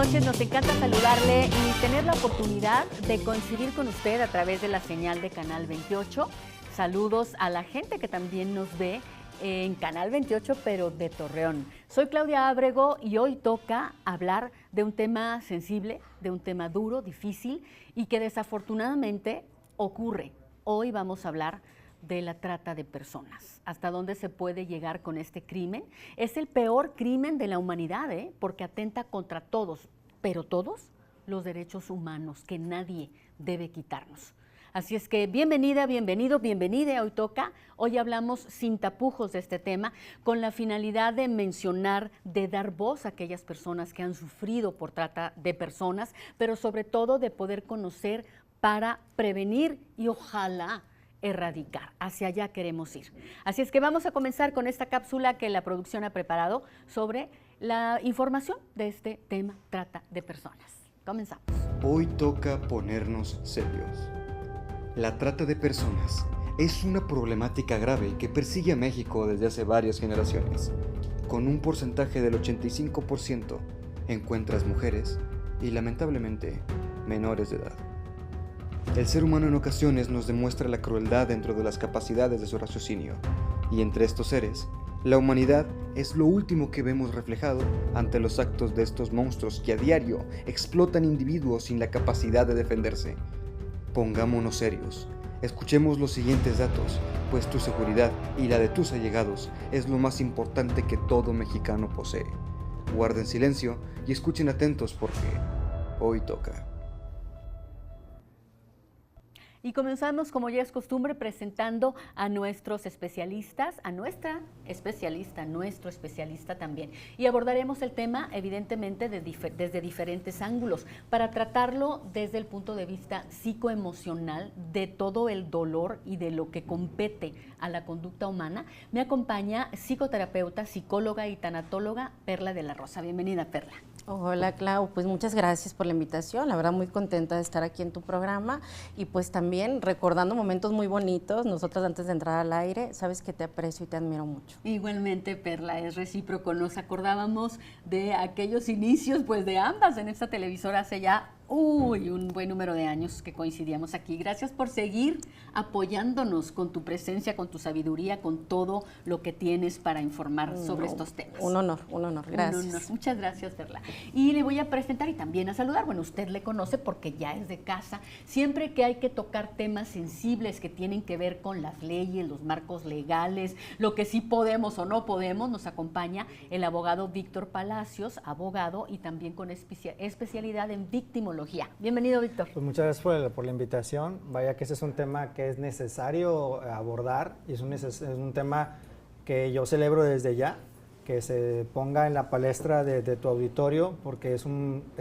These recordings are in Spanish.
noches, nos encanta saludarle y tener la oportunidad de coincidir con usted a través de la señal de Canal 28. Saludos a la gente que también nos ve en Canal 28, pero de Torreón. Soy Claudia Ábrego y hoy toca hablar de un tema sensible, de un tema duro, difícil y que desafortunadamente ocurre. Hoy vamos a hablar de la trata de personas. ¿Hasta dónde se puede llegar con este crimen? Es el peor crimen de la humanidad, porque atenta contra todos, pero todos, los derechos humanos que nadie debe quitarnos. Así es que bienvenida, bienvenido, bienvenida. Hoy toca, hoy hablamos sin tapujos de este tema, con la finalidad de mencionar, de dar voz a aquellas personas que han sufrido por trata de personas, pero sobre todo de poder conocer para prevenir y ojalá erradicar. Hacia allá queremos ir. Así es que vamos a comenzar con esta cápsula que la producción ha preparado sobre la información de este tema, trata de personas. Comenzamos. Hoy toca ponernos serios. La trata de personas es una problemática grave que persigue a México desde hace varias generaciones. Con un porcentaje del 85% encuentras mujeres y lamentablemente menores de edad. El ser humano en ocasiones nos demuestra la crueldad dentro de las capacidades de su raciocinio, y entre estos seres, la humanidad es lo último que vemos reflejado ante los actos de estos monstruos que a diario explotan individuos sin la capacidad de defenderse. Pongámonos serios, escuchemos los siguientes datos, pues tu seguridad y la de tus allegados es lo más importante que todo mexicano posee. Guarden silencio y escuchen atentos porque hoy toca. Y comenzamos, como ya es costumbre, presentando a nuestros especialistas, a nuestra especialista, nuestro especialista también. Y abordaremos el tema, evidentemente, desde diferentes ángulos, para tratarlo desde el punto de vista psicoemocional, de todo el dolor y de lo que compete a la conducta humana. Me acompaña psicoterapeuta, psicóloga y tanatóloga Perla de la Rosa. Bienvenida, Perla. Hola, Clau, pues muchas gracias por la invitación, la verdad muy contenta de estar aquí en tu programa y pues también recordando momentos muy bonitos. Nosotras antes de entrar al aire, sabes que te aprecio y te admiro mucho. Igualmente, Perla, es recíproco, nos acordábamos de aquellos inicios pues de ambas en esta televisora hace ya un buen número de años que coincidíamos aquí. Gracias por seguir apoyándonos con tu presencia, con tu sabiduría, con todo lo que tienes para informar sobre estos temas. Un honor, gracias. Un honor. Muchas gracias, Perla. Y le voy a presentar y también a saludar. Bueno, usted le conoce porque ya es de casa. Siempre que hay que tocar temas sensibles que tienen que ver con las leyes, los marcos legales, lo que sí podemos o no podemos, nos acompaña el abogado Víctor Palacios, abogado y también con especialidad en victimología. Bienvenido, Víctor. Pues muchas gracias por la invitación. Vaya que ese es un tema que es necesario abordar y es un tema que yo celebro desde ya, que se ponga en la palestra de tu auditorio, porque es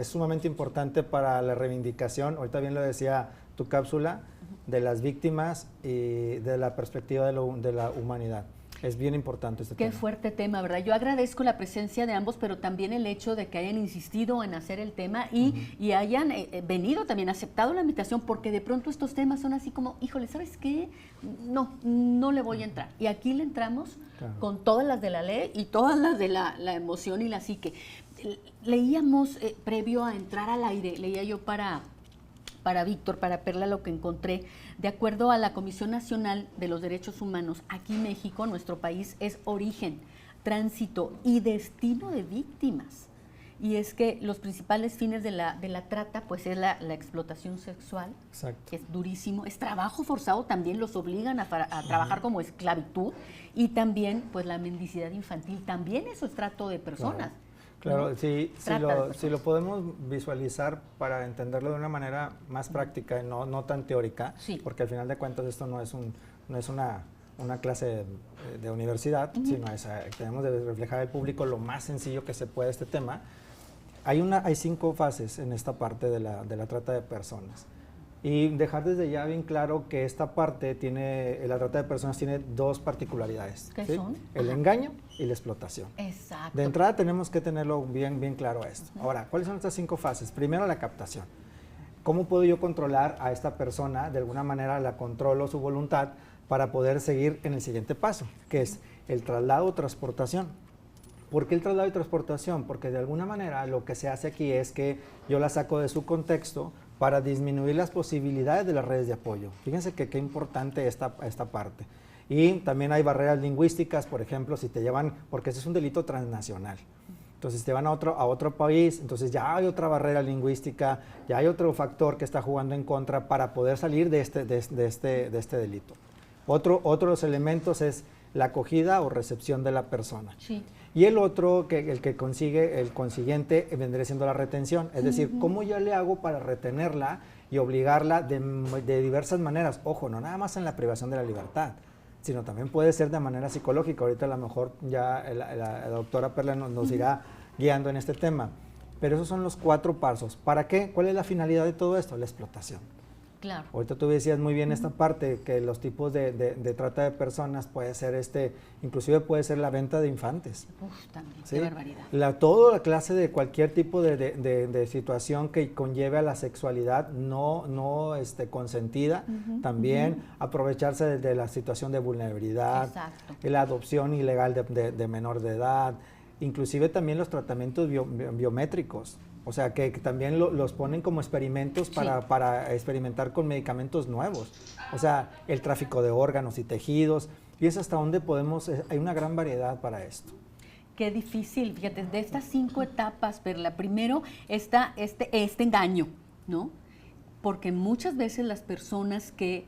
sumamente importante para la reivindicación, ahorita bien lo decía tu cápsula, de las víctimas y de la perspectiva de la humanidad. Es bien importante este tema. Qué fuerte tema, ¿verdad? Yo agradezco la presencia de ambos, pero también el hecho de que hayan insistido en hacer el tema y hayan venido también, aceptado la invitación, porque de pronto estos temas son así como, híjole, ¿sabes qué? No le voy a entrar. Y aquí le entramos con todas las de la ley y todas las de la emoción y la psique. Leíamos, previo a entrar al aire, leía yo para Víctor, para Perla, lo que encontré. De acuerdo a la Comisión Nacional de los Derechos Humanos, aquí México, nuestro país, es origen, tránsito y destino de víctimas. Y es que los principales fines de la trata, pues es la explotación sexual. Exacto. Que es durísimo, es trabajo forzado, también los obligan a trabajar como esclavitud, y también pues la mendicidad infantil, también eso es trato de personas. Claro, ¿no? si lo podemos visualizar para entenderlo de una manera más práctica y no tan teórica, porque al final de cuentas esto no es una clase de universidad, sino tenemos de reflejar al público lo más sencillo que se puede este tema. Hay 5 fases en esta parte de la trata de personas. Y dejar desde ya bien claro que esta parte la trata de personas tiene 2 particularidades. ¿Qué son? El engaño y la explotación. Exacto. De entrada tenemos que tenerlo bien claro esto. Ahora, ¿cuáles son estas 5 fases? Primero, la captación. ¿Cómo puedo yo controlar a esta persona? De alguna manera la controlo su voluntad para poder seguir en el siguiente paso, que es el traslado o transportación. ¿Por qué el traslado y transportación? Porque de alguna manera lo que se hace aquí es que yo la saco de su contexto para disminuir las posibilidades de las redes de apoyo. Fíjense que qué importante esta parte. Y también hay barreras lingüísticas, por ejemplo, si te llevan, porque ese es un delito transnacional. Entonces te van a otro país, entonces ya hay otra barrera lingüística, ya hay otro factor que está jugando en contra para poder salir de este delito. Otro de los elementos es la acogida o recepción de la persona. Sí. Y el otro, el consiguiente, vendría siendo la retención. Es decir, ¿cómo yo le hago para retenerla y obligarla de diversas maneras? Ojo, no nada más en la privación de la libertad, sino también puede ser de manera psicológica. Ahorita a lo mejor ya la doctora Perla nos irá guiando en este tema. Pero esos son los 4 pasos. ¿Para qué? ¿Cuál es la finalidad de todo esto? La explotación. Claro. Ahorita tú decías muy bien esta parte, que los tipos de trata de personas puede ser inclusive puede ser la venta de infantes. Uf, también, ¿sí? qué barbaridad. Toda la clase de cualquier tipo de situación que conlleve a la sexualidad no consentida, también aprovecharse de la situación de vulnerabilidad, la adopción ilegal de menor de edad, inclusive también los tratamientos biométricos. O sea, que también los ponen como experimentos para experimentar con medicamentos nuevos. O sea, el tráfico de órganos y tejidos. Y es hasta donde hay una gran variedad para esto. Qué difícil, fíjate, de estas 5 etapas, Perla, primero está este engaño, ¿no? Porque muchas veces las personas que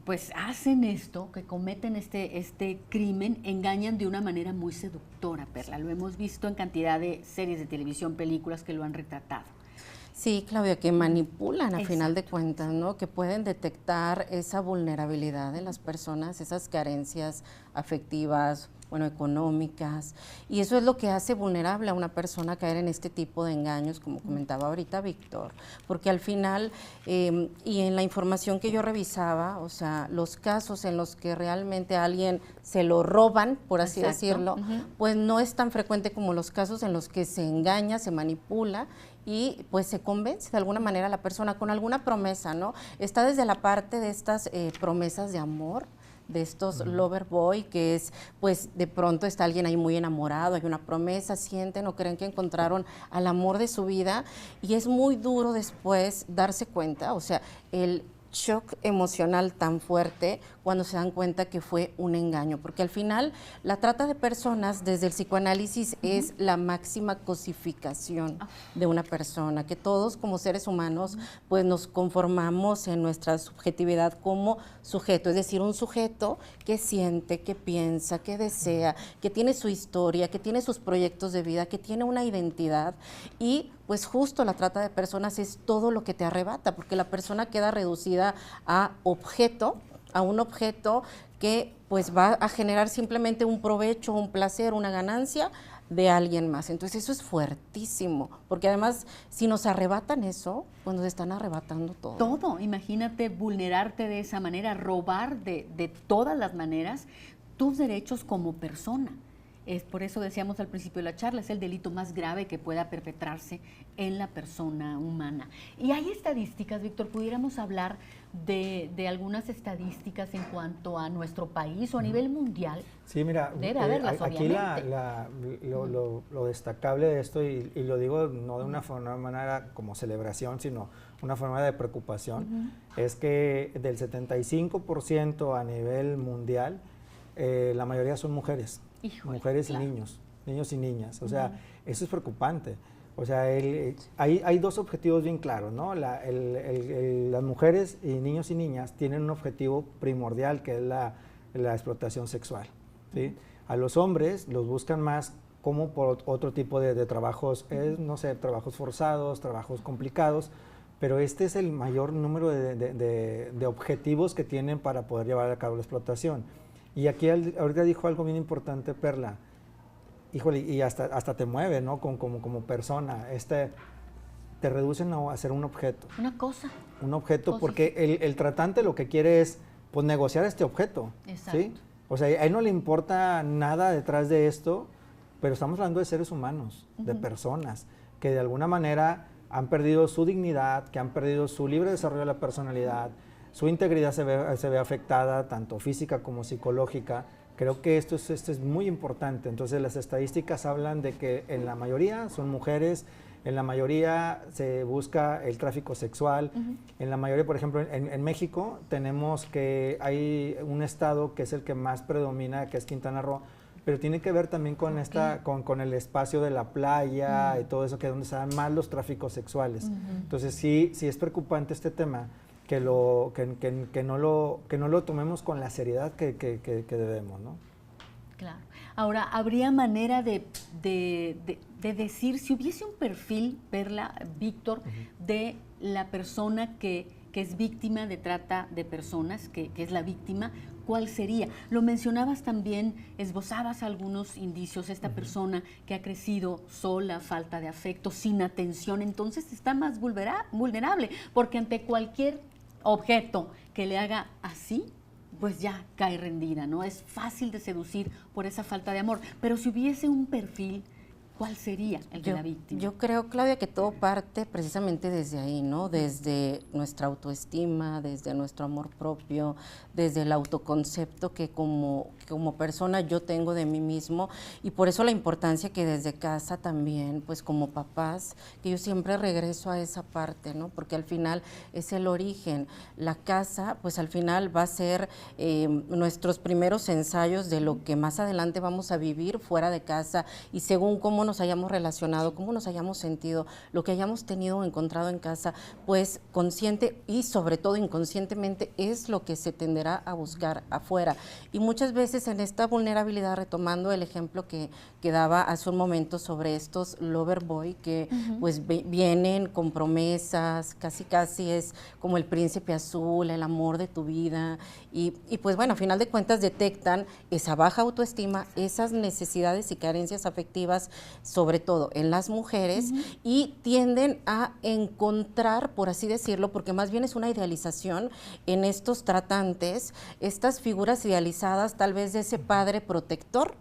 pues hacen esto, que cometen este crimen, engañan de una manera muy seductora, Perla. Lo hemos visto en cantidad de series de televisión, películas que lo han retratado. Sí, Claudia, que manipulan a final de cuentas, ¿no? Que pueden detectar esa vulnerabilidad de las personas, esas carencias afectivas, económicas, y eso es lo que hace vulnerable a una persona a caer en este tipo de engaños, como comentaba ahorita Víctor, porque al final, y en la información que yo revisaba, o sea, los casos en los que realmente a alguien se lo roban, por así decirlo, pues no es tan frecuente como los casos en los que se engaña, se manipula, y pues se convence de alguna manera a la persona con alguna promesa, ¿no? Está desde la parte de estas promesas de amor, de estos lover boy, que es, pues de pronto está alguien ahí muy enamorado, hay una promesa, sienten o creen que encontraron al amor de su vida, y es muy duro después darse cuenta, o sea, el shock emocional tan fuerte cuando se dan cuenta que fue un engaño, porque al final la trata de personas desde el psicoanálisis es la máxima cosificación de una persona, que todos como seres humanos pues nos conformamos en nuestra subjetividad como sujeto, es decir, un sujeto que siente, que piensa, que desea, que tiene su historia, que tiene sus proyectos de vida, que tiene una identidad, y pues justo la trata de personas es todo lo que te arrebata, porque la persona queda reducida a objeto, a un objeto que pues va a generar simplemente un provecho, un placer, una ganancia de alguien más. Entonces eso es fuertísimo, porque además si nos arrebatan eso, pues nos están arrebatando todo. Todo, imagínate vulnerarte de esa manera, robar de todas las maneras tus derechos como persona. Es por eso decíamos al principio de la charla, es el delito más grave que pueda perpetrarse en la persona humana. Y hay estadísticas, Víctor, pudiéramos hablar de algunas estadísticas en cuanto a nuestro país o a nivel mundial. Sí, mira, debe haberlas, aquí obviamente. lo destacable de esto, y lo digo no de una manera como celebración, sino una forma de preocupación, es que del 75% a nivel mundial, la mayoría son mujeres. Híjole, mujeres y niños y niñas. O sea, eso es preocupante. O sea, hay 2 objetivos bien claros, ¿no? Las mujeres y niños y niñas tienen un objetivo primordial, que es la explotación sexual, ¿sí? A los hombres los buscan más como por otro tipo de trabajos, no sé, trabajos forzados, trabajos complicados, pero este es el mayor número de objetivos que tienen para poder llevar a cabo la explotación. Y aquí ahorita dijo algo bien importante, Perla. Híjole, y hasta te mueve, ¿no? Como persona. Te reducen a ser un objeto. Una cosa. Un objeto, porque el tratante lo que quiere es pues negociar este objeto. Exacto. ¿Sí? O sea, a él no le importa nada detrás de esto, pero estamos hablando de seres humanos, de personas, que de alguna manera han perdido su dignidad, que han perdido su libre desarrollo de la personalidad, su integridad se ve afectada, tanto física como psicológica, Creo que esto es muy importante. Entonces las estadísticas hablan de que en la mayoría son mujeres, en la mayoría se busca el tráfico sexual, en la mayoría, por ejemplo, en México tenemos que hay un estado que es el que más predomina, que es Quintana Roo, pero tiene que ver también con con el espacio de la playa y todo eso, que es donde se dan más los tráficos sexuales. Entonces sí es preocupante este tema, que no lo tomemos con la seriedad que debemos, ¿no? Claro. Ahora, ¿habría manera de decir, si hubiese un perfil, Perla, Víctor, de la persona que es víctima de trata de personas, que es la víctima, cuál sería? Lo mencionabas también, esbozabas algunos indicios, esta persona que ha crecido sola, falta de afecto, sin atención, entonces está más vulnerable, porque ante cualquier objeto que le haga así, pues ya cae rendida, ¿no? Es fácil de seducir por esa falta de amor, pero si hubiese un perfil, ¿cuál sería el de la víctima? Yo creo, Claudia, que todo parte precisamente desde ahí, ¿no? Desde nuestra autoestima, desde nuestro amor propio, desde el autoconcepto que como persona yo tengo de mí mismo, y por eso la importancia que desde casa también, pues como papás, que yo siempre regreso a esa parte, ¿no? Porque al final es el origen. La casa, pues al final va a ser nuestros primeros ensayos de lo que más adelante vamos a vivir fuera de casa, y según cómo nos hayamos relacionado, cómo nos hayamos sentido, lo que hayamos tenido o encontrado en casa, pues consciente y sobre todo inconscientemente es lo que se tenderá a buscar afuera. Y muchas veces en esta vulnerabilidad, retomando el ejemplo que daba hace un momento sobre estos lover boy que pues vienen con promesas, casi es como el príncipe azul, el amor de tu vida, y pues bueno, a final de cuentas detectan esa baja autoestima, esas necesidades y carencias afectivas, sobre todo en las mujeres, y tienden a encontrar, por así decirlo, porque más bien es una idealización en estos tratantes, estas figuras idealizadas tal vez de ese padre protector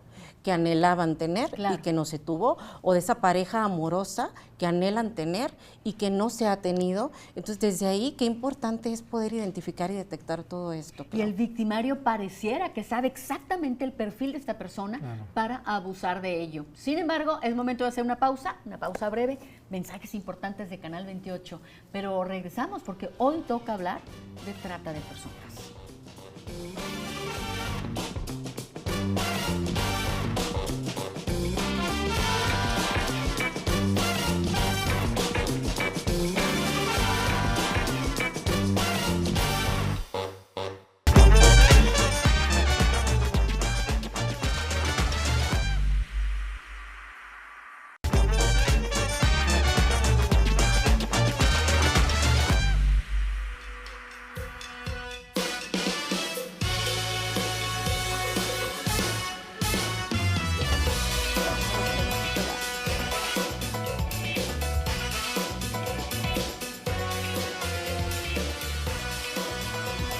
que anhelaban tener y que no se tuvo, o de esa pareja amorosa que anhelan tener y que no se ha tenido. Entonces, desde ahí, qué importante es poder identificar y detectar todo esto. Y el victimario pareciera que sabe exactamente el perfil de esta persona para abusar de ello. Sin embargo, es momento de hacer una pausa breve, mensajes importantes de Canal 28, pero regresamos porque hoy toca hablar de trata de personas.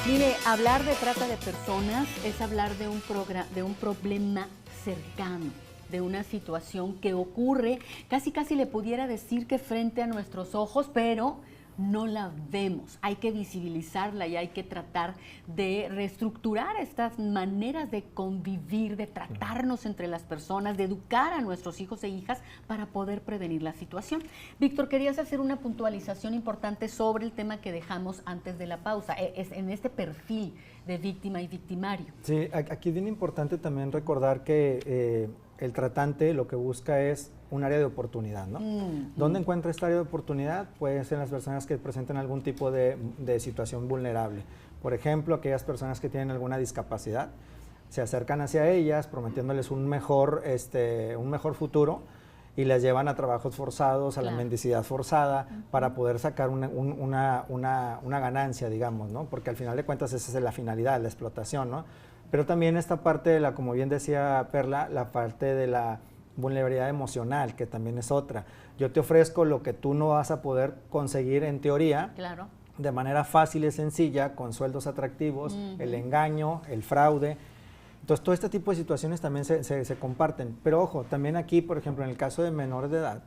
Mire, hablar de trata de personas es hablar de un problema cercano, de una situación que ocurre, casi le pudiera decir que frente a nuestros ojos, pero no la vemos. Hay que visibilizarla y hay que tratar de reestructurar estas maneras de convivir, de tratarnos entre las personas, de educar a nuestros hijos e hijas para poder prevenir la situación. Víctor, querías hacer una puntualización importante sobre el tema que dejamos antes de la pausa, es en este perfil de víctima y victimario. Sí, aquí es bien importante también recordar que el tratante lo que busca es un área de oportunidad, ¿no? ¿Dónde encuentra esta área de oportunidad? Puede ser en las personas que presentan algún tipo de situación vulnerable. Por ejemplo, aquellas personas que tienen alguna discapacidad, se acercan hacia ellas prometiéndoles un mejor futuro y las llevan a trabajos forzados, a la mendicidad forzada, para poder sacar una ganancia, digamos, ¿no? Porque al final de cuentas esa es la finalidad, la explotación, ¿no? Pero también esta parte de como bien decía Perla, la parte de la vulnerabilidad emocional, que también es otra. Yo te ofrezco lo que tú no vas a poder conseguir en teoría, de manera fácil y sencilla, con sueldos atractivos, el engaño, el fraude. Entonces, todo este tipo de situaciones también se comparten. Pero ojo, también aquí, por ejemplo, en el caso de menores de edad,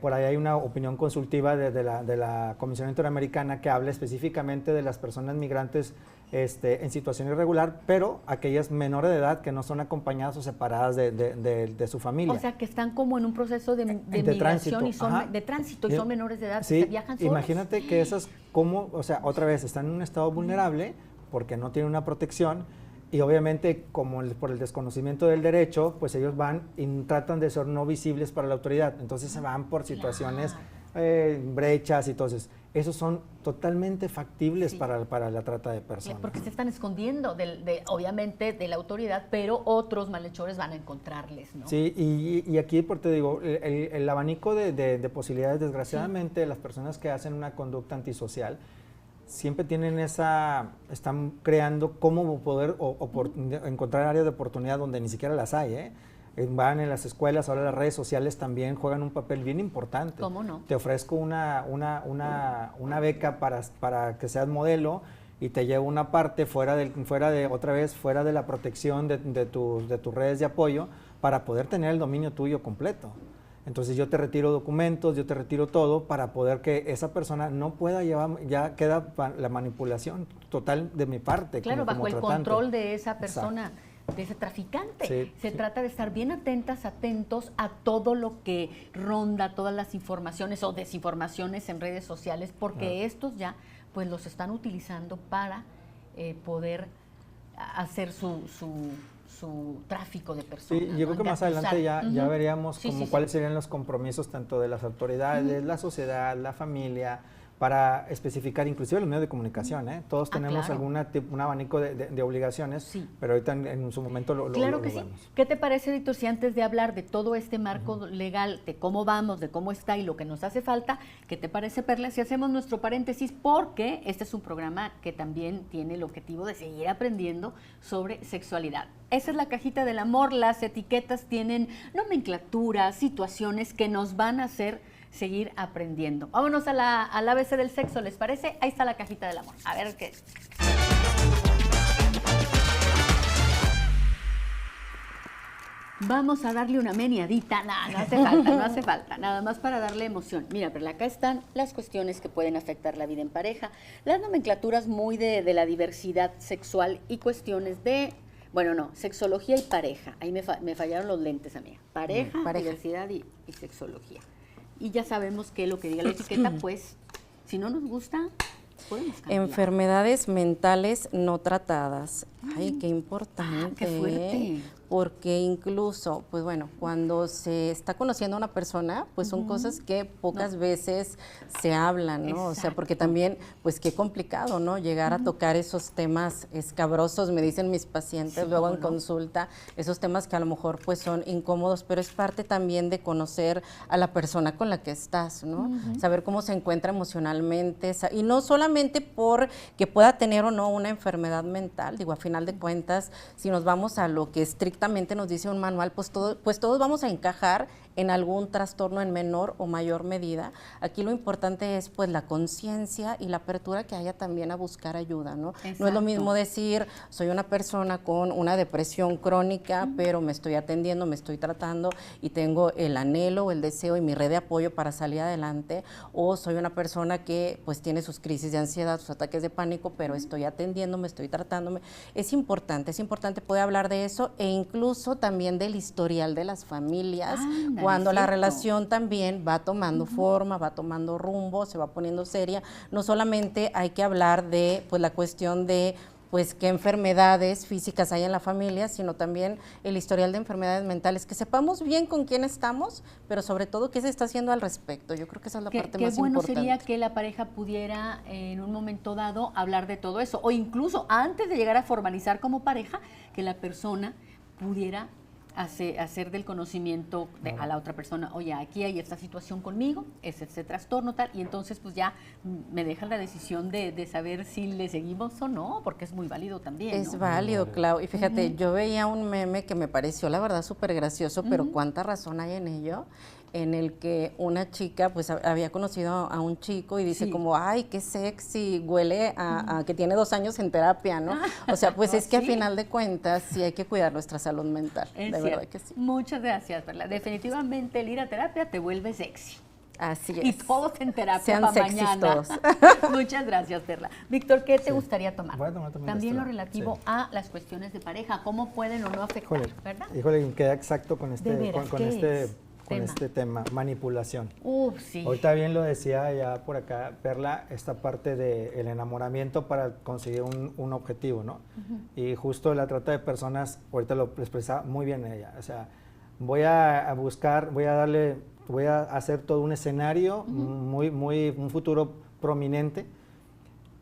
por ahí hay una opinión consultiva de la Comisión Interamericana que habla específicamente de las personas migrantes en situación irregular, pero aquellas menores de edad que no son acompañadas o separadas de su familia. O sea, que están como en un proceso de migración tránsito, y son de tránsito y son menores de edad, que se viajan solos. Imagínate que esas, como, o sea, otra vez están en un estado vulnerable porque no tienen una protección y obviamente por el desconocimiento del derecho, pues ellos van y tratan de ser no visibles para la autoridad, entonces se van por situaciones, brechas y todo eso. Esos son totalmente factibles para la trata de personas. Porque se están escondiendo, obviamente, de la autoridad, pero otros malhechores van a encontrarles, ¿no? Sí, y aquí, por te digo, el abanico de posibilidades, desgraciadamente, las personas que hacen una conducta antisocial, siempre tienen están creando cómo poder encontrar áreas de oportunidad donde ni siquiera las hay, ¿eh? Van en las escuelas, ahora las redes sociales también juegan un papel bien importante. ¿Cómo no? Te ofrezco una beca para que seas modelo y te llevo una parte fuera de la protección de tus redes de apoyo para poder tener el dominio tuyo completo. Entonces yo te retiro documentos, yo te retiro todo para poder que esa persona no pueda llevar, ya queda la manipulación total de mi parte. Claro, bajo el tratante. Control de esa persona. Exacto. De ese traficante. Se trata de estar bien atentos a todo lo que ronda, todas las informaciones o desinformaciones en redes sociales, porque estos ya pues los están utilizando para poder hacer su tráfico de personas. Sí, yo creo que más adelante ya veríamos cuáles serían los compromisos tanto de las autoridades, la sociedad, la familia, para especificar inclusive los medios de comunicación, ¿eh? Todos tenemos un abanico de obligaciones, pero ahorita en su momento lo Claro que vemos. Sí. ¿Qué te parece, Víctor, si antes de hablar de todo este marco legal, de cómo vamos, de cómo está y lo que nos hace falta, qué te parece, Perla, si hacemos nuestro paréntesis? Porque este es un programa que también tiene el objetivo de seguir aprendiendo sobre sexualidad. Esa es la cajita del amor, las etiquetas tienen nomenclaturas, situaciones que nos van a hacer seguir aprendiendo. Vámonos al ABC del sexo, ¿les parece? Ahí está la cajita del amor. A ver qué. Vamos a darle una meneadita. No hace falta, nada más para darle emoción. Mira, pero acá están las cuestiones que pueden afectar la vida en pareja, las nomenclaturas muy de la diversidad sexual y cuestiones de, sexología y pareja. Ahí me fallaron los lentes, amiga. Pareja. Diversidad y sexología. Y ya sabemos que lo que diga la etiqueta, pues, si no nos gusta, podemos cambiar. Enfermedades mentales no tratadas. Ay, qué importante. Qué fuerte. Porque incluso, pues bueno, cuando se está conociendo a una persona, pues son cosas que pocas veces se hablan, ¿no? Exacto. O sea, porque también, pues qué complicado, ¿no? Llegar a tocar esos temas escabrosos, me dicen mis pacientes luego en consulta, esos temas que a lo mejor pues son incómodos, pero es parte también de conocer a la persona con la que estás, ¿no? Saber cómo se encuentra emocionalmente, y no solamente por que pueda tener o no una enfermedad mental, digo, a final de cuentas, si nos vamos a lo que estrictamente nos dice un manual, pues todos vamos a encajar en algún trastorno en menor o mayor medida. Aquí lo importante es pues la conciencia y la apertura que haya también a buscar ayuda, ¿no? Exacto. No es lo mismo decir, soy una persona con una depresión crónica, pero me estoy atendiendo, me estoy tratando y tengo el anhelo, el deseo y mi red de apoyo para salir adelante, o soy una persona que pues tiene sus crisis de ansiedad, sus ataques de pánico, pero estoy atendiéndome, estoy tratándome. Es importante poder hablar de eso e incluso también del historial de las familias, cuando la relación también va tomando forma, va tomando rumbo, se va poniendo seria. No solamente hay que hablar de pues la cuestión de pues qué enfermedades físicas hay en la familia, sino también el historial de enfermedades mentales, que sepamos bien con quién estamos, pero sobre todo qué se está haciendo al respecto. Yo creo que esa es la parte más importante. Qué bueno sería que la pareja pudiera en un momento dado hablar de todo eso, o incluso antes de llegar a formalizar como pareja, que la persona pudiera hacer del conocimiento a la otra persona, oye, aquí hay esta situación conmigo, es este trastorno tal, y entonces pues ya me dejan la decisión de saber si le seguimos o no, porque es muy válido también, ¿no? Es válido, Clau, y fíjate, yo veía un meme que me pareció la verdad súper gracioso, pero cuánta razón hay en ello, en el que una chica pues había conocido a un chico y dice como, ay, qué sexy, huele a que tiene 2 años en terapia, ¿no? O sea, pues es que a final de cuentas sí hay que cuidar nuestra salud mental, de verdad que sí. Muchas gracias, Perla. Definitivamente el ir a terapia te vuelve sexy. Así es. Y todos en terapia Sean para sexys mañana. todos. Muchas gracias, Perla. Víctor, ¿qué te gustaría tomar? Voy a tomar también esto. lo relativo a las cuestiones de pareja, cómo pueden o no afectar, ¿verdad? Híjole, queda exacto con este, De veras, con ¿qué este tema, manipulación. Sí. Ahorita bien lo decía ya por acá, Perla, esta parte del enamoramiento para conseguir un objetivo, ¿no? Y justo la trata de personas, ahorita lo expresa muy bien ella, o sea, voy a buscar, voy a hacer todo un escenario un futuro prominente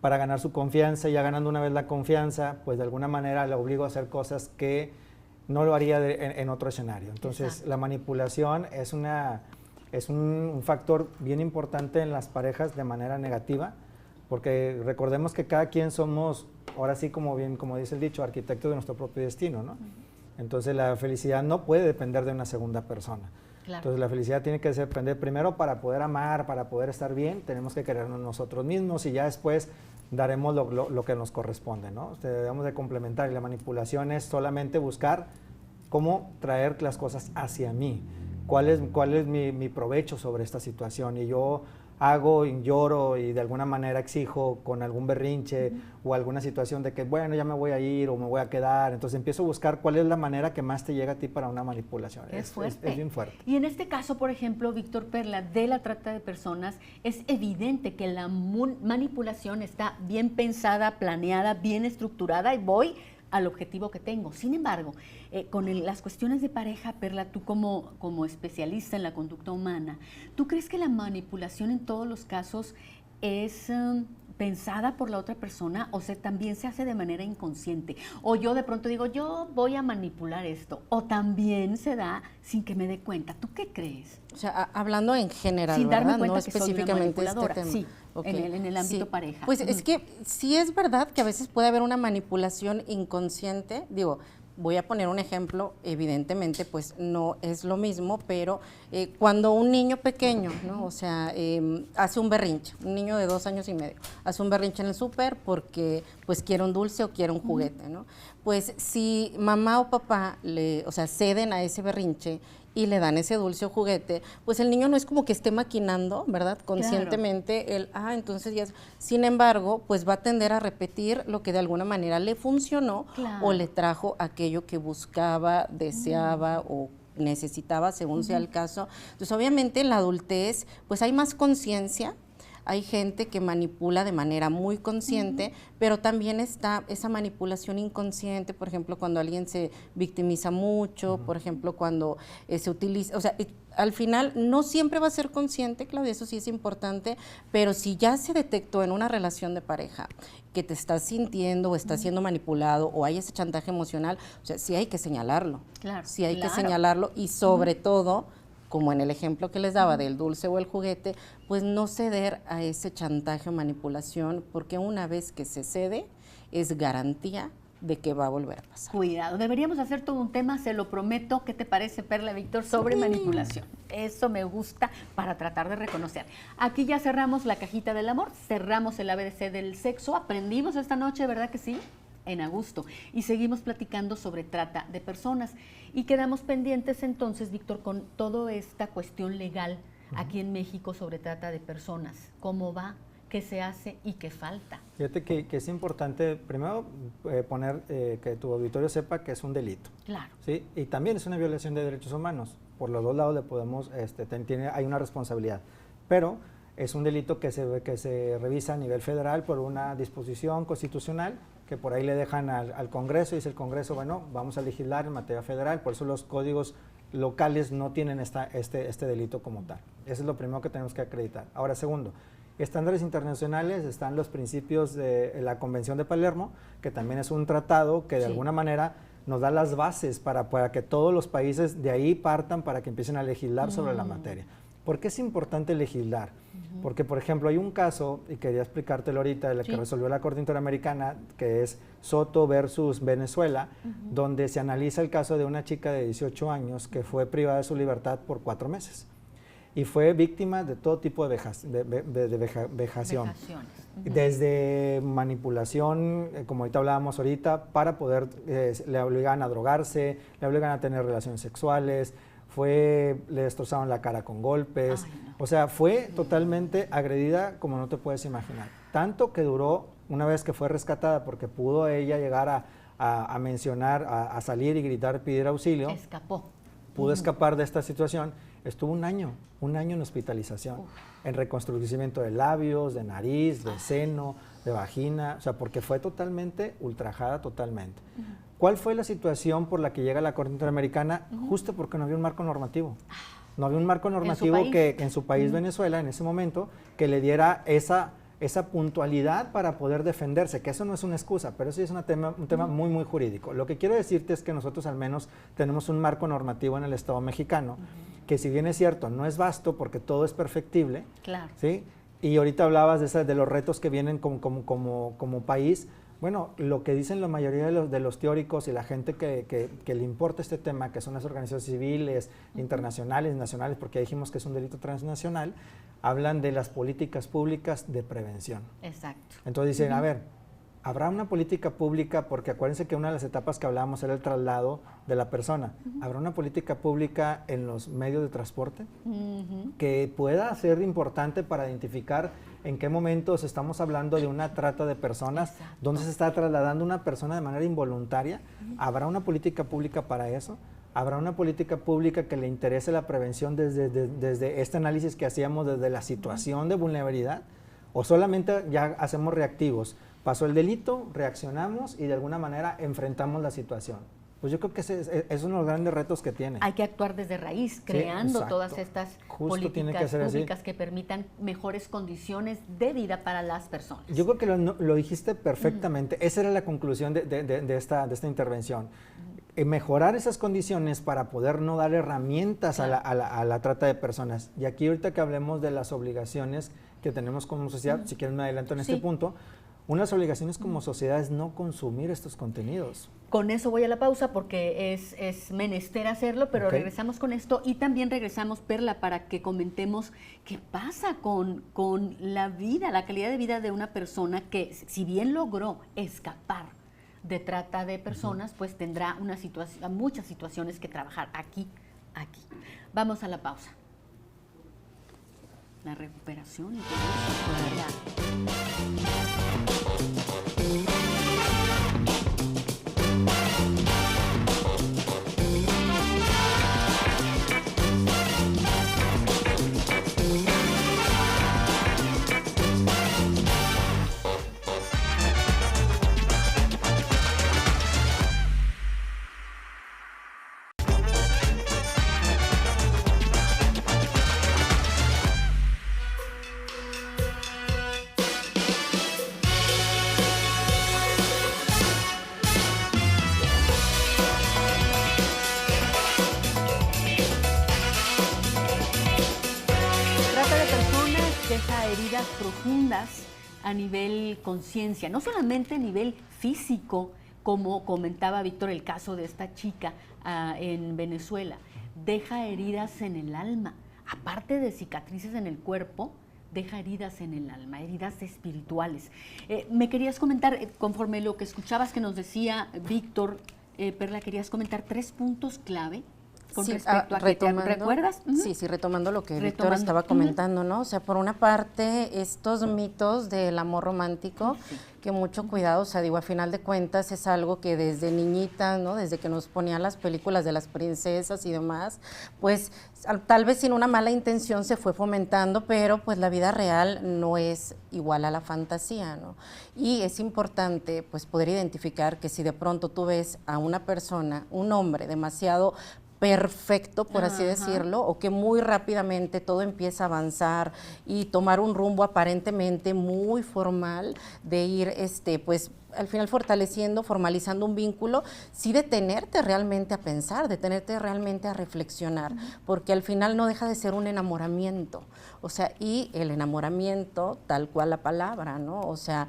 para ganar su confianza, y ya ganando una vez la confianza, pues de alguna manera le obligo a hacer cosas que no lo haría en otro escenario. Entonces, exacto, la manipulación es un factor bien importante en las parejas de manera negativa, porque recordemos que cada quien somos, ahora sí, como dice el dicho, arquitectos de nuestro propio destino, ¿no? Entonces, la felicidad no puede depender de una segunda persona. Claro. Entonces, la felicidad tiene que depender primero, para poder amar, para poder estar bien, tenemos que querernos nosotros mismos, y ya después daremos lo que nos corresponde, ¿no? Debemos de complementar, y la manipulación es solamente buscar cómo traer las cosas hacia mí, cuál es mi provecho sobre esta situación, y yo hago y lloro y de alguna manera exijo con algún berrinche o alguna situación de que, bueno, ya me voy a ir o me voy a quedar. Entonces empiezo a buscar cuál es la manera que más te llega a ti para una manipulación. Es fuerte. Es bien fuerte. Y en este caso, por ejemplo, Víctor, Perla, de la trata de personas, es evidente que la manipulación está bien pensada, planeada, bien estructurada, y voy al objetivo que tengo. Sin embargo, con las cuestiones de pareja, Perla, tú como especialista en la conducta humana, ¿tú crees que la manipulación en todos los casos es pensada por la otra persona, o sea, también se hace de manera inconsciente? O yo de pronto digo, yo voy a manipular esto, o también se da sin que me dé cuenta. ¿Tú qué crees? O sea, hablando en general, sin ¿verdad? Darme cuenta no que específicamente soy una manipuladora. este tema. Sí, okay. en el ámbito pareja. Pues es que sí es verdad que a veces puede haber una manipulación inconsciente. Digo, voy a poner un ejemplo, evidentemente pues no es lo mismo, pero cuando un niño pequeño, ¿no? O sea, hace un berrinche, un niño de 2 años y medio, hace un berrinche en el súper porque pues quiere un dulce o quiere un juguete, ¿no? Pues si mamá o papá ceden a ese berrinche y le dan ese dulce o juguete, pues el niño no es como que esté maquinando, ¿verdad? Conscientemente, claro. Entonces ya, sin embargo, pues va a tender a repetir lo que de alguna manera le funcionó, claro, o le trajo aquello que buscaba, deseaba o necesitaba, según sea el caso. Entonces, obviamente, en la adultez, pues hay más conciencia. Hay gente que manipula de manera muy consciente, pero también está esa manipulación inconsciente, por ejemplo, cuando alguien se victimiza mucho, por ejemplo, cuando se utiliza, o sea, al final no siempre va a ser consciente, Claudia, eso sí es importante, pero si ya se detectó en una relación de pareja que te estás sintiendo o estás siendo manipulado o hay ese chantaje emocional, o sea, sí hay que señalarlo, claro, sí hay que señalarlo, y sobre todo, como en el ejemplo que les daba del dulce o el juguete, pues no ceder a ese chantaje o manipulación, porque una vez que se cede, es garantía de que va a volver a pasar. Cuidado, deberíamos hacer todo un tema, se lo prometo. ¿Qué te parece, Perla, Víctor, sobre manipulación? Eso me gusta para tratar de reconocer. Aquí ya cerramos la cajita del amor, cerramos el ABC del sexo, aprendimos esta noche, ¿verdad que sí? En a gusto. Y seguimos platicando sobre trata de personas. Y quedamos pendientes entonces, Víctor, con toda esta cuestión legal aquí en México sobre trata de personas. ¿Cómo va? ¿Qué se hace y qué falta? Fíjate que es importante primero poner que tu auditorio sepa que es un delito. Claro. ¿Sí? Y también es una violación de derechos humanos. Por los dos lados le podemos, hay una responsabilidad. Pero es un delito que se revisa a nivel federal por una disposición constitucional que por ahí le dejan al Congreso, y dice el Congreso, bueno, vamos a legislar en materia federal, por eso los códigos locales no tienen este delito como tal. Eso es lo primero que tenemos que acreditar. Ahora, segundo, estándares internacionales, están los principios de la Convención de Palermo, que también es un tratado que de alguna manera nos da las bases para que todos los países de ahí partan para que empiecen a legislar sobre la materia. ¿Por qué es importante legislar? Porque, por ejemplo, hay un caso, y quería explicártelo ahorita, de la que resolvió la Corte Interamericana, que es Soto versus Venezuela, donde se analiza el caso de una chica de 18 años que fue privada de su libertad por 4 meses. Y fue víctima de todo tipo de vejación. Desde manipulación, como ahorita hablábamos ahorita, para poder, le obligan a drogarse, le obligan a tener relaciones sexuales. le destrozaron la cara con golpes, o sea, fue totalmente agredida como no te puedes imaginar. Tanto que duró, una vez que fue rescatada, porque pudo ella llegar a mencionar, a salir y gritar, pedir auxilio. Escapó. Pudo escapar de esta situación, estuvo un año en hospitalización, en reconstrucimiento de labios, de nariz, de seno, de vagina, o sea, porque fue totalmente ultrajada totalmente. ¿Cuál fue la situación por la que llega la Corte Interamericana? Justo porque no había un marco normativo. No había un marco normativo que en su país, Venezuela, en ese momento, que le diera esa puntualidad para poder defenderse, que eso no es una excusa, pero sí es un tema muy, muy jurídico. Lo que quiero decirte es que nosotros al menos tenemos un marco normativo en el Estado mexicano, que si bien es cierto, no es vasto porque todo es perfectible, claro. ¿sí? Y ahorita hablabas de los retos que vienen como país. Bueno, lo que dicen la mayoría de los teóricos y la gente que le importa este tema, que son las organizaciones civiles, internacionales, nacionales, porque ya dijimos que es un delito transnacional, hablan de las políticas públicas de prevención. Exacto. Entonces dicen, a ver, ¿habrá una política pública? Porque acuérdense que una de las etapas que hablábamos era el traslado de la persona. ¿Habrá una política pública en los medios de transporte que pueda ser importante para identificar en qué momentos estamos hablando de una trata de personas, Exacto. dónde se está trasladando una persona de manera involuntaria? ¿Habrá una política pública para eso? ¿Habrá una política pública que le interese la prevención desde este análisis que hacíamos desde la situación de vulnerabilidad? ¿O solamente ya hacemos reactivos? Pasó el delito, reaccionamos y de alguna manera enfrentamos la situación. Pues yo creo que ese es uno de los grandes retos que tiene. Hay que actuar desde raíz, creando todas estas políticas públicas que permitan mejores condiciones de vida para las personas. Yo creo que lo dijiste perfectamente. Esa era la conclusión de esta intervención. Mejorar esas condiciones para poder no dar herramientas a la trata de personas. Y aquí ahorita que hablemos de las obligaciones que tenemos como sociedad, si quieren me adelanto en este punto, una de las obligaciones como sociedad es no consumir estos contenidos. Con eso voy a la pausa porque es menester hacerlo, pero regresamos con esto y también regresamos, Perla, para que comentemos qué pasa con la vida, la calidad de vida de una persona que, si bien logró escapar de trata de personas, pues tendrá muchas situaciones que trabajar aquí. Vamos a la pausa. La recuperación y todo eso. Heridas profundas a nivel conciencia, no solamente a nivel físico, como comentaba Víctor el caso de esta chica en Venezuela, deja heridas en el alma, aparte de cicatrices en el cuerpo, deja heridas en el alma, heridas espirituales. Me querías comentar, conforme lo que escuchabas que nos decía Víctor, Perla, querías comentar 3 puntos clave con respecto a retomando, ¿recuerdas? Sí, retomando lo que Víctor estaba comentando, ¿no? O sea, por una parte, estos mitos del amor romántico, que mucho cuidado, o sea, digo, a final de cuentas es algo que desde niñita, ¿no? Desde que nos ponían las películas de las princesas y demás, pues tal vez sin una mala intención se fue fomentando, pero pues la vida real no es igual a la fantasía, ¿no? Y es importante pues poder identificar que si de pronto tú ves a una persona, un hombre demasiado perfecto, por así decirlo, o que muy rápidamente todo empieza a avanzar y tomar un rumbo aparentemente muy formal de ir, pues, al final fortaleciendo, formalizando un vínculo, sí detenerte realmente a pensar, detenerte realmente a reflexionar, porque al final no deja de ser un enamoramiento, o sea, y el enamoramiento, tal cual la palabra, ¿no? O sea,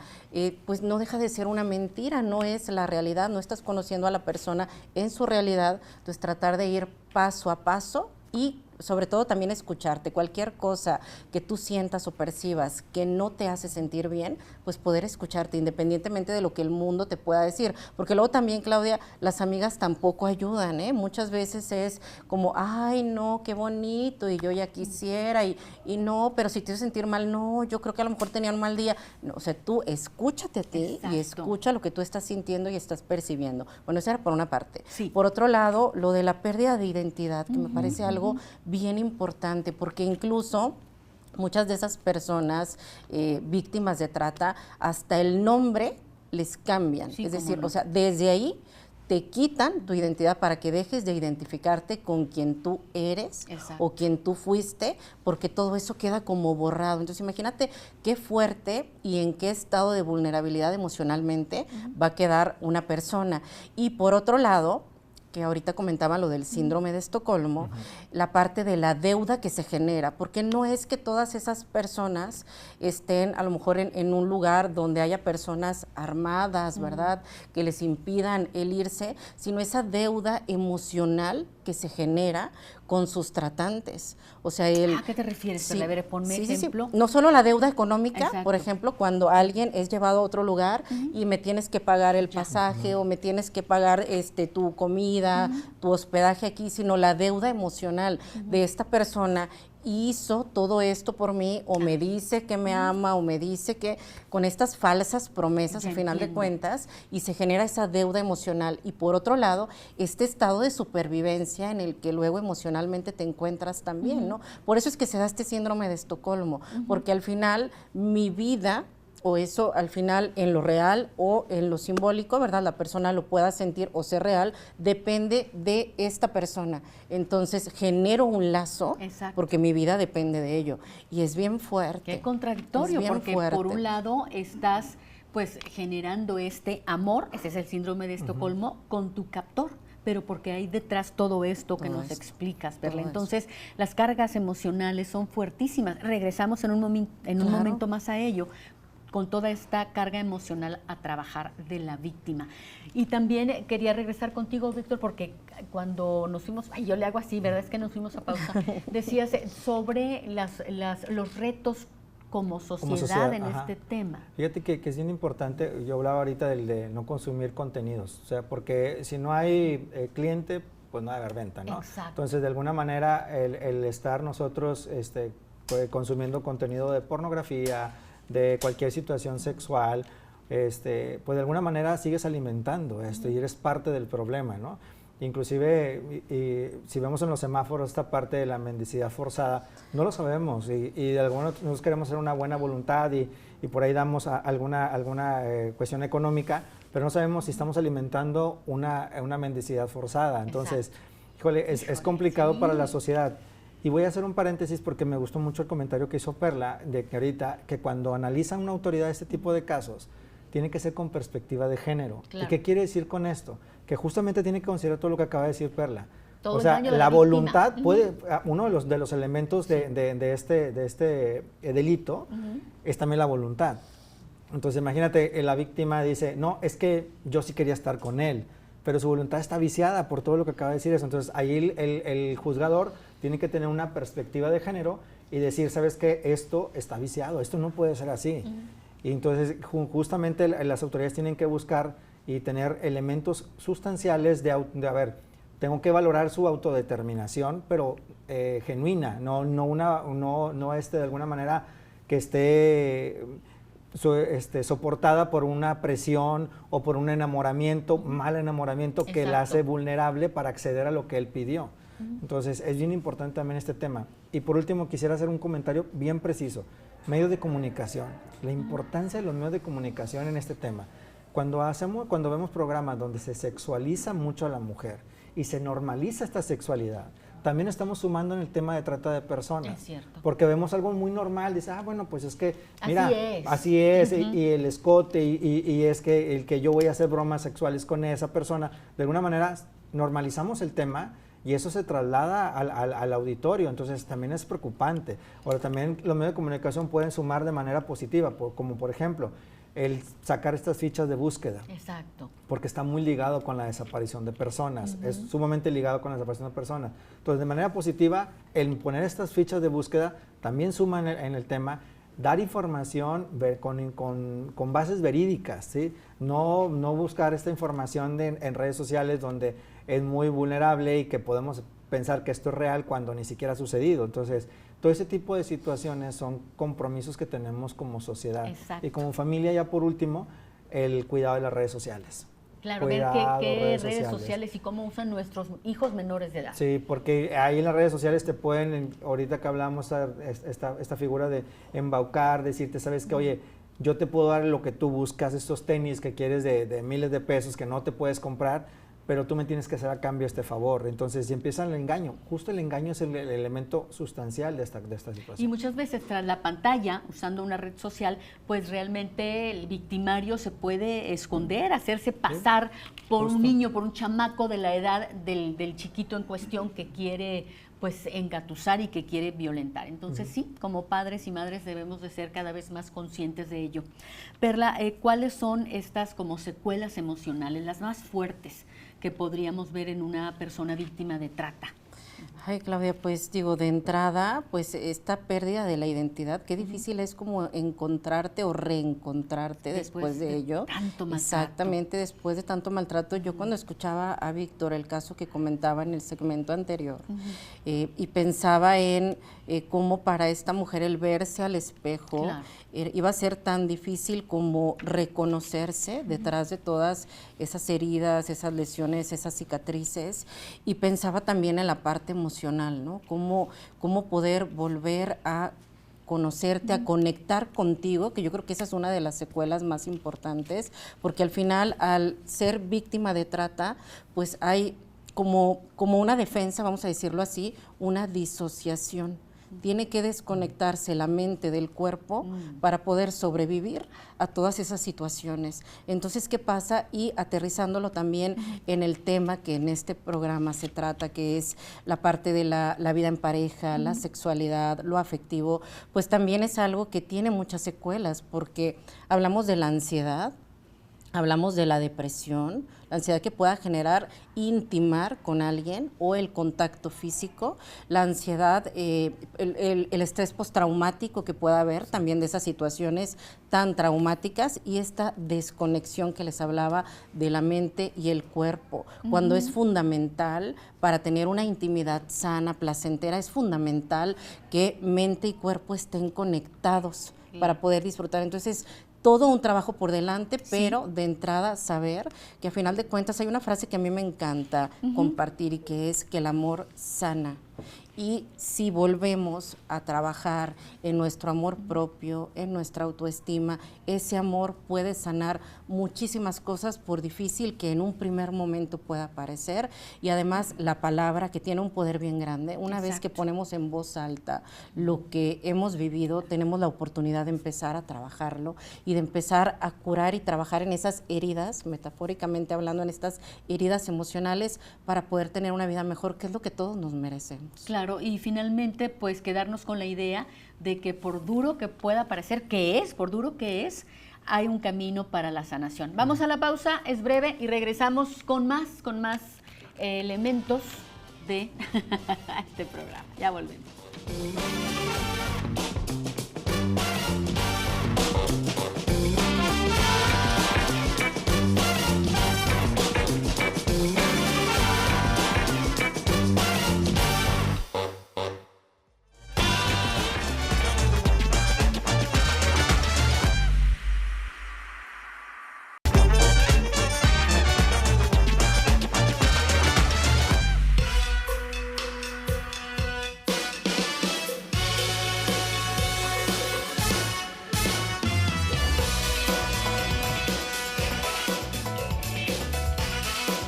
pues no deja de ser una mentira, no es la realidad, no estás conociendo a la persona en su realidad, entonces tratar de ir paso a paso y sobre todo también escucharte. Cualquier cosa que tú sientas o percibas que no te hace sentir bien, pues poder escucharte independientemente de lo que el mundo te pueda decir. Porque luego también, Claudia, las amigas tampoco ayudan, ¿eh? Muchas veces es como, ay, no, qué bonito, y yo ya quisiera, y no, pero si te hace sentir mal, no, yo creo que a lo mejor tenía un mal día. No, o sea, tú escúchate a ti. Exacto. Y escucha lo que tú estás sintiendo y estás percibiendo. Bueno, eso era por una parte. Sí. Por otro lado, lo de la pérdida de identidad, que me parece algo bien importante, porque incluso muchas de esas personas víctimas de trata, hasta el nombre les cambian. Sí, es decir, no. o sea, desde ahí te quitan tu identidad para que dejes de identificarte con quien tú eres. Exacto. O quien tú fuiste, porque todo eso queda como borrado. Entonces imagínate qué fuerte y en qué estado de vulnerabilidad emocionalmente va a quedar una persona. Y por otro lado, que ahorita comentaba lo del síndrome de Estocolmo, la parte de la deuda que se genera, porque no es que todas esas personas estén a lo mejor en un lugar donde haya personas armadas, ¿verdad?, que les impidan el irse, sino esa deuda emocional que se genera con sus tratantes. O sea, ¿A qué te refieres? Sí, a ver, ponme ejemplo. No solo la deuda económica, Exacto. por ejemplo, cuando alguien es llevado a otro lugar y me tienes que pagar el pasaje o me tienes que pagar tu comida, tu hospedaje aquí, sino la deuda emocional de esta persona hizo todo esto por mí, o me dice que me ama, o me dice que, con estas falsas promesas, al final de cuentas, y se genera esa deuda emocional. Y por otro lado, este estado de supervivencia en el que luego emocionalmente te encuentras también, ¿no? Por eso es que se da este síndrome de Estocolmo, porque al final mi vida, o eso al final en lo real o en lo simbólico, ¿verdad?, la persona lo pueda sentir o ser real, depende de esta persona. Entonces genero un lazo. Exacto. Porque mi vida depende de ello. Y es bien fuerte. Qué contradictorio, porque por un lado estás pues generando este amor, ese es el síndrome de Estocolmo, con tu captor, pero porque hay detrás todo esto que nos explicas, Perla. Entonces, las cargas emocionales son fuertísimas. Regresamos en un momento más a ello, con toda esta carga emocional a trabajar de la víctima. Y también quería regresar contigo, Víctor, porque cuando nos fuimos, yo le hago así, ¿verdad? Es que nos fuimos a pausa. Decías sobre los retos como sociedad en este tema. Fíjate que es bien importante, yo hablaba ahorita de no consumir contenidos, o sea, porque si no hay cliente, pues no va a haber venta, ¿no? Exacto. Entonces, de alguna manera, el estar nosotros consumiendo contenido de pornografía, de cualquier situación sexual, pues de alguna manera sigues alimentando esto y eres parte del problema, ¿no? Inclusive, si vemos en los semáforos esta parte de la mendicidad forzada, no lo sabemos y de alguna nosotros queremos hacer una buena voluntad y por ahí damos alguna cuestión económica, pero no sabemos si estamos alimentando una mendicidad forzada. Entonces, híjole, es complicado para la sociedad. Y voy a hacer un paréntesis porque me gustó mucho el comentario que hizo Perla, de que ahorita, que cuando analiza una autoridad este tipo de casos, tiene que ser con perspectiva de género. Claro. ¿Y qué quiere decir con esto? Que justamente tiene que considerar todo lo que acaba de decir Perla. Todo, o sea, la voluntad puede, uno de los elementos de este delito es también la voluntad. Entonces imagínate, la víctima dice, no, es que yo sí quería estar con él, pero su voluntad está viciada por todo lo que acaba de decir eso. Entonces ahí el juzgador tiene que tener una perspectiva de género y decir, ¿sabes qué? Esto está viciado, esto no puede ser así. Y entonces justamente las autoridades tienen que buscar y tener elementos sustanciales de a ver, tengo que valorar su autodeterminación, pero genuina, no de alguna manera que esté soportada por una presión o por un enamoramiento, mal enamoramiento. Exacto. Que la hace vulnerable para acceder a lo que él pidió. Entonces, es bien importante también este tema. Y por último, quisiera hacer un comentario bien preciso. Medios de comunicación, la importancia de los medios de comunicación en este tema. Cuando vemos programas donde se sexualiza mucho a la mujer y se normaliza esta sexualidad, también estamos sumando en el tema de trata de personas. Es cierto. Porque vemos algo muy normal, dice, bueno, pues es que, mira, así es, y el escote, y es que el que yo voy a hacer bromas sexuales con esa persona, de alguna manera normalizamos el tema y eso se traslada al auditorio, entonces también es preocupante. Ahora, también los medios de comunicación pueden sumar de manera positiva, como por ejemplo, el sacar estas fichas de búsqueda. Exacto. Porque está muy ligado con la desaparición de personas, es sumamente ligado con la desaparición de personas. Entonces, de manera positiva, el poner estas fichas de búsqueda también suma en el tema, dar información con bases verídicas, ¿sí? No buscar esta información en redes sociales donde es muy vulnerable y que podemos pensar que esto es real cuando ni siquiera ha sucedido. Entonces, todo ese tipo de situaciones son compromisos que tenemos como sociedad. Exacto. Y como familia, ya por último, el cuidado de las redes sociales. Claro, Cuidado, ver qué redes sociales y cómo usan nuestros hijos menores de edad. Sí, porque ahí en las redes sociales te pueden, ahorita que hablamos esta figura de embaucar, decirte, sabes que, oye, yo te puedo dar lo que tú buscas, estos tenis que quieres de miles de pesos que no te puedes comprar, pero tú me tienes que hacer a cambio este favor. Entonces, si empieza el engaño, justo el engaño es el elemento sustancial de esta situación. Y muchas veces tras la pantalla, usando una red social, pues realmente el victimario se puede esconder, hacerse pasar por un niño, por un chamaco de la edad del chiquito en cuestión que quiere pues engatusar y que quiere violentar. Entonces sí, como padres y madres debemos de ser cada vez más conscientes de ello. Perla, ¿cuáles son estas como secuelas emocionales, las más fuertes que podríamos ver en una persona víctima de trata? Ay, Claudia, pues digo, de entrada, pues esta pérdida de la identidad, qué difícil es como encontrarte o reencontrarte después de ello. Tanto maltrato. Exactamente, después de tanto maltrato. Yo cuando escuchaba a Víctor, el caso que comentaba en el segmento anterior, y pensaba en cómo para esta mujer el verse al espejo iba a ser tan difícil como reconocerse detrás de todas esas heridas, esas lesiones, esas cicatrices, y pensaba también en la parte emocional, ¿no? Cómo poder volver a conocerte, a conectar contigo, que yo creo que esa es una de las secuelas más importantes, porque al final, al ser víctima de trata, pues hay como una defensa, vamos a decirlo así, una disociación. Tiene que desconectarse la mente del cuerpo para poder sobrevivir a todas esas situaciones. Entonces, ¿qué pasa? Y aterrizándolo también en el tema que en este programa se trata, que es la parte de la vida en pareja, la sexualidad, lo afectivo, pues también es algo que tiene muchas secuelas, porque hablamos de la ansiedad, hablamos de la depresión, la ansiedad que pueda generar intimar con alguien o el contacto físico, la ansiedad, el estrés postraumático que pueda haber también de esas situaciones tan traumáticas y esta desconexión que les hablaba de la mente y el cuerpo. Cuando es fundamental para tener una intimidad sana, placentera, es fundamental que mente y cuerpo estén conectados para poder disfrutar. Entonces, todo un trabajo por delante, pero de entrada saber que a final de cuentas hay una frase que a mí me encanta compartir y que es que el amor sana. Y si volvemos a trabajar en nuestro amor propio, en nuestra autoestima, ese amor puede sanar muchísimas cosas por difícil que en un primer momento pueda parecer. Y además la palabra que tiene un poder bien grande, una vez que ponemos en voz alta lo que hemos vivido, tenemos la oportunidad de empezar a trabajarlo y de empezar a curar y trabajar en esas heridas, metafóricamente hablando, en estas heridas emocionales para poder tener una vida mejor, que es lo que todos nos merecemos. Claro, y finalmente pues quedarnos con la idea de que por duro que pueda parecer que es, por duro que es, hay un camino para la sanación. Vamos a la pausa, es breve y regresamos con más elementos de este programa. Ya volvemos.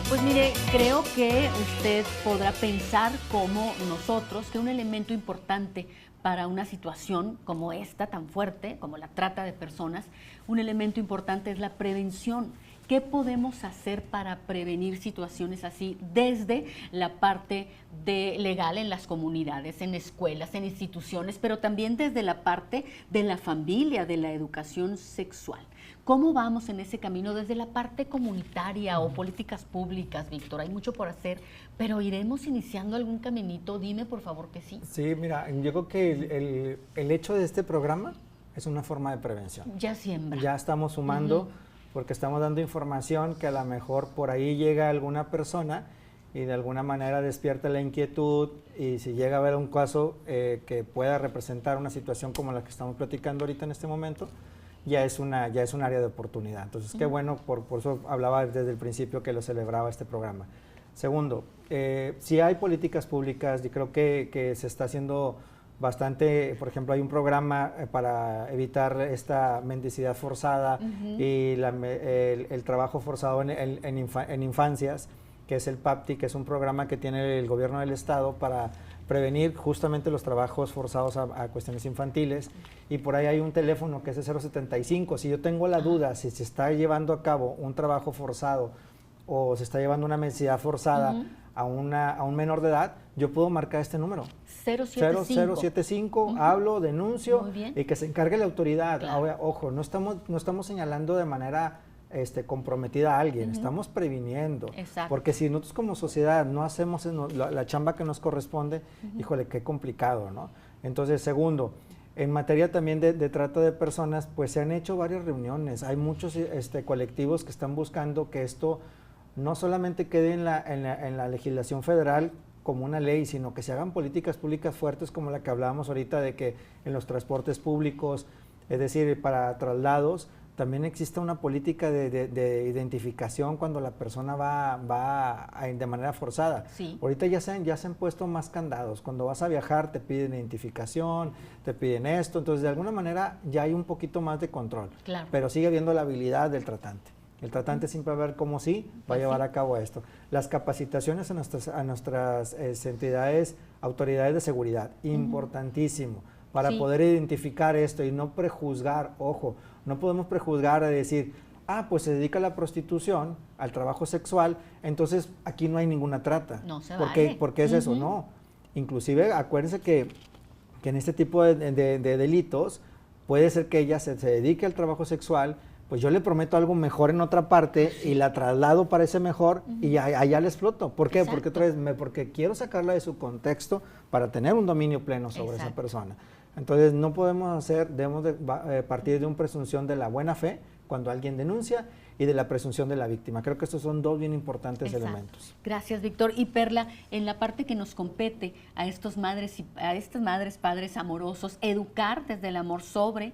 Pues mire, creo que usted podrá pensar como nosotros que un elemento importante para una situación como esta, tan fuerte, como la trata de personas, un elemento importante es la prevención. ¿Qué podemos hacer para prevenir situaciones así desde la parte legal en las comunidades, en escuelas, en instituciones, pero también desde la parte de la familia, de la educación sexual? ¿Cómo vamos en ese camino desde la parte comunitaria o políticas públicas, Víctor? Hay mucho por hacer, pero iremos iniciando algún caminito. Dime, por favor, que sí. Sí, mira, yo creo que el hecho de este programa es una forma de prevención. Ya siembra. Ya estamos sumando, porque estamos dando información que a lo mejor por ahí llega alguna persona y de alguna manera despierta la inquietud, y si llega a haber un caso que pueda representar una situación como la que estamos platicando ahorita en este momento, ya es un área de oportunidad. Entonces, qué bueno, por eso hablaba desde el principio que lo celebraba este programa. Segundo, si hay políticas públicas, yo creo que se está haciendo bastante. Por ejemplo, hay un programa para evitar esta mendicidad forzada y el trabajo forzado en infancias, que es el PAPTI, que es un programa que tiene el gobierno del estado para prevenir justamente los trabajos forzados a cuestiones infantiles, y por ahí hay un teléfono que es el 075. Si yo tengo la duda si se está llevando a cabo un trabajo forzado o se está llevando una mendicidad forzada a un menor de edad, yo puedo marcar este número. 075, hablo, denuncio, y que se encargue la autoridad. Claro. Ahora, ojo, no estamos señalando de manera comprometida a alguien, estamos previniendo. Exacto. Porque si nosotros como sociedad no hacemos la chamba que nos corresponde, híjole, qué complicado, ¿no? Entonces, segundo, en materia también de trata de personas, pues se han hecho varias reuniones. Hay muchos colectivos que están buscando que esto no solamente quede en la legislación federal como una ley, sino que se hagan políticas públicas fuertes como la que hablábamos ahorita, de que en los transportes públicos, es decir, para traslados, también existe una política de identificación cuando la persona va de manera forzada. Sí. Ahorita ya se han puesto más candados. Cuando vas a viajar te piden identificación, te piden esto, entonces de alguna manera ya hay un poquito más de control. Claro. Pero sigue habiendo la habilidad del tratante. El tratante siempre va a ver cómo sí va a llevar a cabo esto. Las capacitaciones a nuestras entidades, autoridades de seguridad, importantísimo, para poder identificar esto y no prejuzgar. Ojo, no podemos prejuzgar a decir, pues se dedica a la prostitución, al trabajo sexual, entonces aquí no hay ninguna trata. No se vale. ¿Por qué es eso? No. Inclusive, acuérdense que en este tipo de delitos, puede ser que ella se dedique al trabajo sexual, pues yo le prometo algo mejor en otra parte y la traslado para ese mejor y allá la exploto. ¿Por qué? Exacto. Porque otra vez, porque quiero sacarla de su contexto para tener un dominio pleno sobre esa persona. Entonces no debemos de partir de una presunción de la buena fe cuando alguien denuncia y de la presunción de la víctima. Creo que estos son dos bien importantes elementos. Gracias, Víctor. Y Perla, en la parte que nos compete a estas madres, padres amorosos, educar desde el amor sobre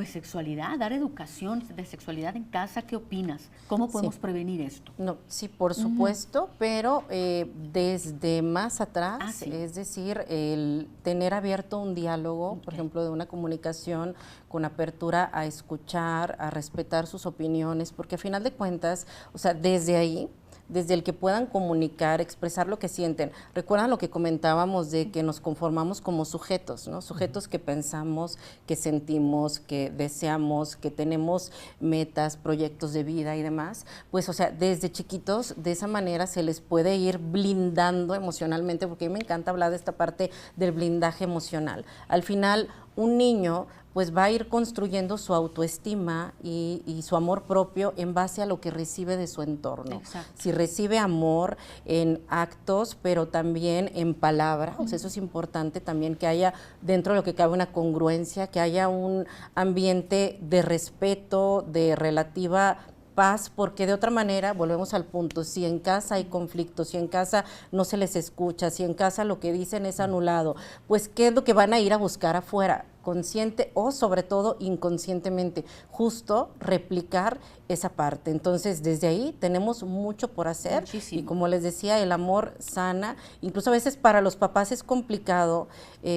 sexualidad, dar educación de sexualidad en casa. ¿Qué opinas? ¿Cómo podemos prevenir esto? No, sí, por supuesto, pero desde más atrás, es decir, el tener abierto un diálogo, por ejemplo, de una comunicación con apertura a escuchar, a respetar sus opiniones, porque a final de cuentas, o sea, desde ahí, desde el que puedan comunicar, expresar lo que sienten. Recuerdan lo que comentábamos de que nos conformamos como sujetos, ¿no? Sujetos que pensamos, que sentimos, que deseamos, que tenemos metas, proyectos de vida y demás. Pues, o sea, desde chiquitos, de esa manera se les puede ir blindando emocionalmente, porque a mí me encanta hablar de esta parte del blindaje emocional. Al final, un niño pues va a ir construyendo su autoestima y su amor propio en base a lo que recibe de su entorno. Exacto. Si recibe amor en actos, pero también en palabras, o sea, eso es importante también, que haya dentro de lo que cabe una congruencia, que haya un ambiente de respeto, de relativa paz, porque de otra manera, volvemos al punto, si en casa hay conflictos, si en casa no se les escucha, si en casa lo que dicen es anulado, pues ¿qué es lo que van a ir a buscar afuera? Consciente o sobre todo inconscientemente, justo replicar esa parte. Entonces, desde ahí tenemos mucho por hacer. Muchísimo. Y como les decía, el amor sana. Incluso a veces para los papás es complicado,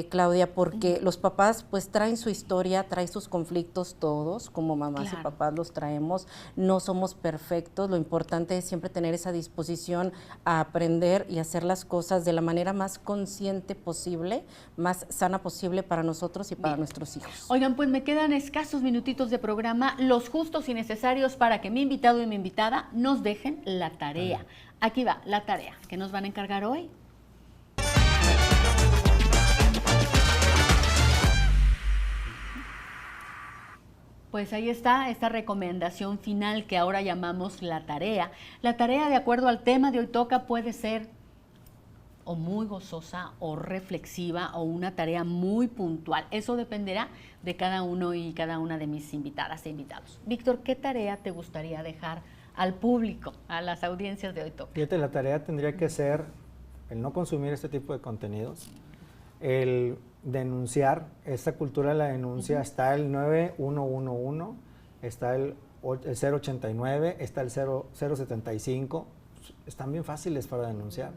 Claudia, porque los papás pues traen su historia, traen sus conflictos todos, como mamás y papás los traemos. No somos perfectos, lo importante es siempre tener esa disposición a aprender y hacer las cosas de la manera más consciente posible, más sana posible para nosotros y para nuestros hijos. Oigan, pues me quedan escasos minutitos de programa, los justos y necesarios para que mi invitado y mi invitada nos dejen la tarea. Aquí va, la tarea. ¿Qué nos van a encargar hoy? Pues ahí está esta recomendación final que ahora llamamos la tarea. La tarea, de acuerdo al tema de hoy toca, puede ser o muy gozosa o reflexiva o una tarea muy puntual. Eso dependerá de cada uno y cada una de mis invitadas e invitados. Víctor, ¿qué tarea te gustaría dejar al público, a las audiencias de hoy toca? Fíjate, la tarea tendría que ser el no consumir este tipo de contenidos, el denunciar, esta cultura de la denuncia. Está el 9111, está el 089, está el 075, están bien fáciles para denunciar.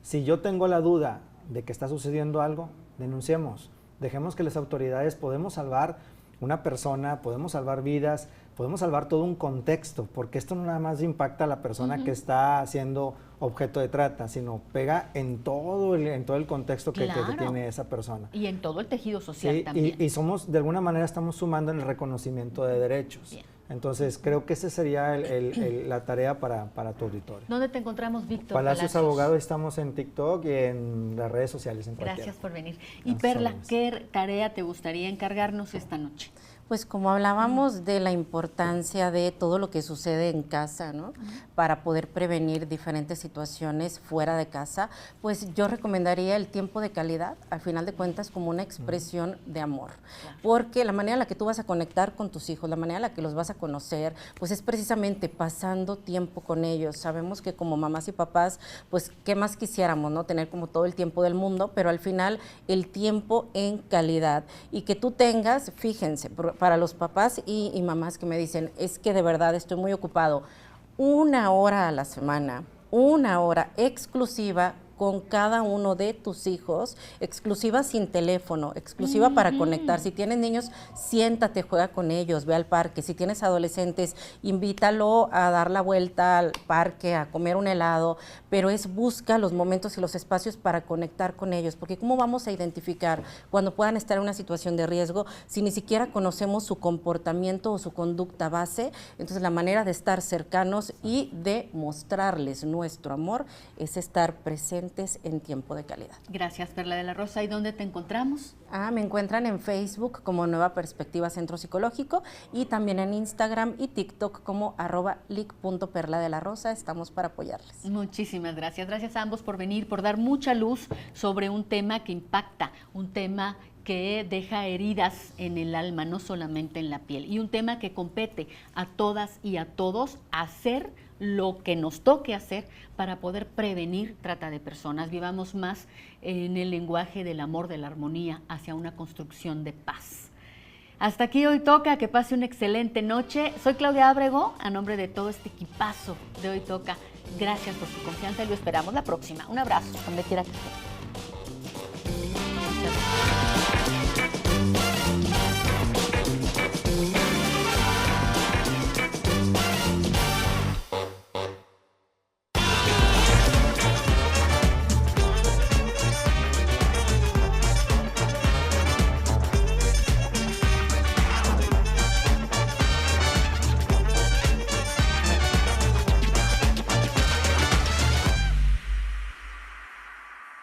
Si yo tengo la duda de que está sucediendo algo, denunciemos, dejemos que las autoridades, podemos salvar una persona, podemos salvar vidas, podemos salvar todo un contexto, porque esto no nada más impacta a la persona que está siendo objeto de trata, sino pega en todo el contexto que tiene esa persona. Y en todo el tejido social también. Y somos, de alguna manera, estamos sumando en el reconocimiento de derechos. Bien. Entonces, creo que esa sería la tarea para tu auditorio. ¿Dónde te encontramos, Víctor Palacios Abogados, estamos en TikTok y en las redes sociales. Gracias por venir. Y Perla, ¿qué tarea te gustaría encargarnos esta noche? Pues como hablábamos de la importancia de todo lo que sucede en casa, ¿no? Para poder prevenir diferentes situaciones fuera de casa, pues yo recomendaría el tiempo de calidad, al final de cuentas, como una expresión de amor. Porque la manera en la que tú vas a conectar con tus hijos, la manera en la que los vas a conocer, pues es precisamente pasando tiempo con ellos. Sabemos que como mamás y papás, pues qué más quisiéramos, ¿no? Tener como todo el tiempo del mundo, pero al final el tiempo en calidad. Y que tú tengas, fíjense, para los papás y mamás que me dicen, es que de verdad estoy muy ocupado, 1 hora a la semana, 1 hora exclusiva con cada uno de tus hijos, exclusiva sin teléfono, exclusiva para conectar. Si tienes niños, siéntate, juega con ellos, ve al parque. Si tienes adolescentes, invítalo a dar la vuelta al parque, a comer un helado, pero busca los momentos y los espacios para conectar con ellos, porque ¿cómo vamos a identificar cuando puedan estar en una situación de riesgo si ni siquiera conocemos su comportamiento o su conducta base? Entonces la manera de estar cercanos y de mostrarles nuestro amor es estar presentes en tiempo de calidad. Gracias, Perla de la Rosa. ¿Y dónde te encontramos? Me encuentran en Facebook como Nueva Perspectiva Centro Psicológico y también en Instagram y TikTok como @lic.perladelarosa. Estamos para apoyarles. Muchísimas gracias. Gracias a ambos por venir, por dar mucha luz sobre un tema que impacta, un tema que deja heridas en el alma, no solamente en la piel, y un tema que compete a todas y a todos hacer lo que nos toque hacer para poder prevenir trata de personas. Vivamos más en el lenguaje del amor, de la armonía, hacia una construcción de paz. Hasta aquí Hoy Toca, que pase una excelente noche. Soy Claudia Ábrego, a nombre de todo este equipazo de Hoy Toca. Gracias por su confianza y lo esperamos la próxima. Un abrazo, donde quiera que esté.